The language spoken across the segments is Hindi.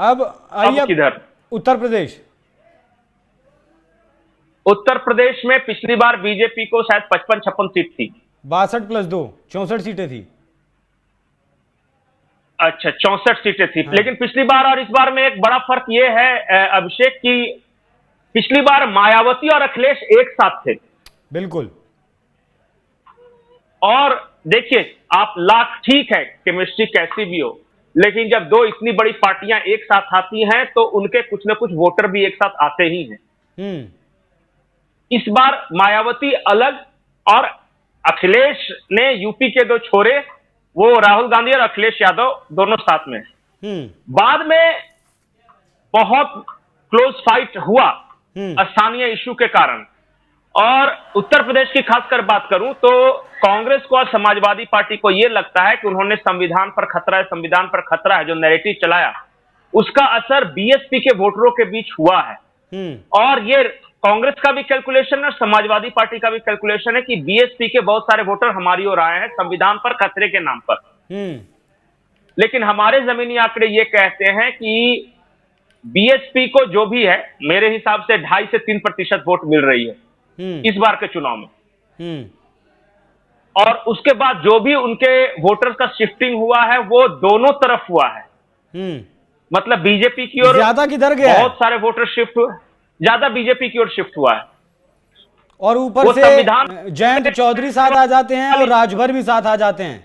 अब आइए किधर? उत्तर प्रदेश। उत्तर प्रदेश में पिछली बार बीजेपी को शायद 55-56 सीट थी। 62+2 64 सीटें थी। अच्छा, 64 सीटें थी। हाँ। लेकिन पिछली बार और इस बार में एक बड़ा फर्क यह है अभिषेक, की पिछली बार मायावती और अखिलेश एक साथ थे। बिल्कुल। और देखिए, आप लाख ठीक है, केमिस्ट्री कैसी भी हो, लेकिन जब दो इतनी बड़ी पार्टियां एक साथ आती हैं तो उनके कुछ ना कुछ वोटर भी एक साथ आते ही हैं। इस बार मायावती अलग और अखिलेश ने यूपी के दो छोरे, वो राहुल गांधी और अखिलेश यादव दोनों साथ में। बाद में बहुत क्लोज फाइट हुआ स्थानीय इशू के कारण। और उत्तर प्रदेश की खासकर बात करूं तो कांग्रेस को और समाजवादी पार्टी को यह लगता है कि उन्होंने संविधान पर खतरा है जो नैरेटिव चलाया, उसका असर बीएसपी के वोटरों के बीच हुआ है। और ये कांग्रेस का भी कैलकुलेशन है, समाजवादी पार्टी का भी कैलकुलेशन है कि बीएसपी के बहुत सारे वोटर हमारी ओर आए हैं संविधान पर खतरे के नाम पर। लेकिन हमारे जमीनी आंकड़े ये कहते हैं कि बीएसपी को जो भी है, मेरे हिसाब से 2.5 से 3% वोट मिल रही है इस बार के चुनाव में। और उसके बाद जो भी उनके वोटर्स का शिफ्टिंग हुआ है वो दोनों तरफ हुआ है। मतलब बीजेपी की ओर ज्यादा किधर गया? बहुत सारे वोटर शिफ्ट हुए, ज्यादा बीजेपी की ओर शिफ्ट हुआ है। और ऊपर से जयंत चौधरी साथ आ जाते हैं और राजभर भी साथ आ जाते हैं।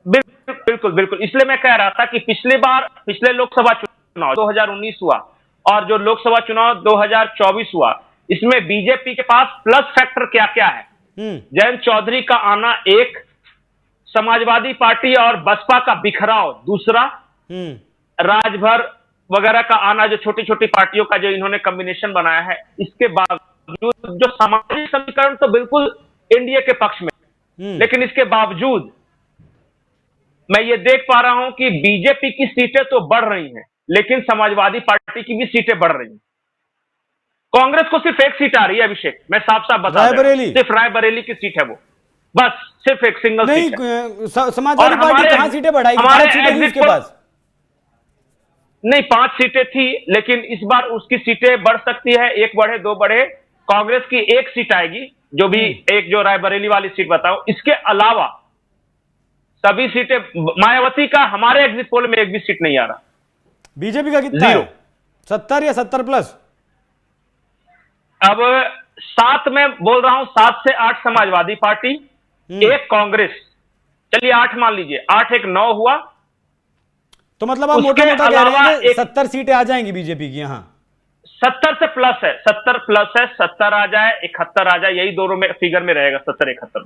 बिल्कुल बिल्कुल, इसलिए मैं कह रहा था कि पिछले लोकसभा चुनाव 2019 हुआ और जो लोकसभा चुनाव 2024 हुआ, इसमें बीजेपी के पास प्लस फैक्टर क्या क्या है। जयंत चौधरी का आना एक, समाजवादी पार्टी और बसपा का बिखराव दूसरा, राजभर वगैरह का आना, जो छोटी छोटी पार्टियों का जो इन्होंने कॉम्बिनेशन बनाया है, इसके बावजूद जो सामाजिक समीकरण तो बिल्कुल एनडीए के पक्ष में, लेकिन इसके बावजूद मैं ये देख पा रहा हूं कि बीजेपी की सीटें तो बढ़ रही हैं लेकिन समाजवादी पार्टी की भी सीटें बढ़ रही हैं। कांग्रेस को सिर्फ एक सीट आ रही है अभिषेक, मैं साफ साफ बता रहा हूं, सिर्फ रायबरेली की सीट है वो, बस सिर्फ एक सिंगल सीट है। समाजवादी पार्टी कहां सीटें बढ़ाएगी? हमारे 5 सीटें उसके पास नहीं, 5 सीटें थी, लेकिन इस बार उसकी सीटें बढ़ सकती है, 1 बढ़े 2 बढ़े। कांग्रेस की 1 सीट आएगी, जो भी एक जो रायबरेली वाली सीट बताओ। इसके अलावा सभी सीटें, मायावती का हमारे एग्जिट पोल में एक भी सीट नहीं आ रहा। बीजेपी का कितना है? 70 या 70+? अब 7 में बोल रहा हूं, 7 से 8 समाजवादी पार्टी, 1 कांग्रेस, चलिए 8 मान लीजिए, 8 1 9 हुआ। तो मतलब आप मोटा मोटा कह रहे हैं 70 सीटें आ जाएंगी बीजेपी की। यहां 70 से प्लस है, 70 प्लस है, 70 आ जाए 71 आ जाए, यही दोनों में फिगर में रहेगा, 70 71।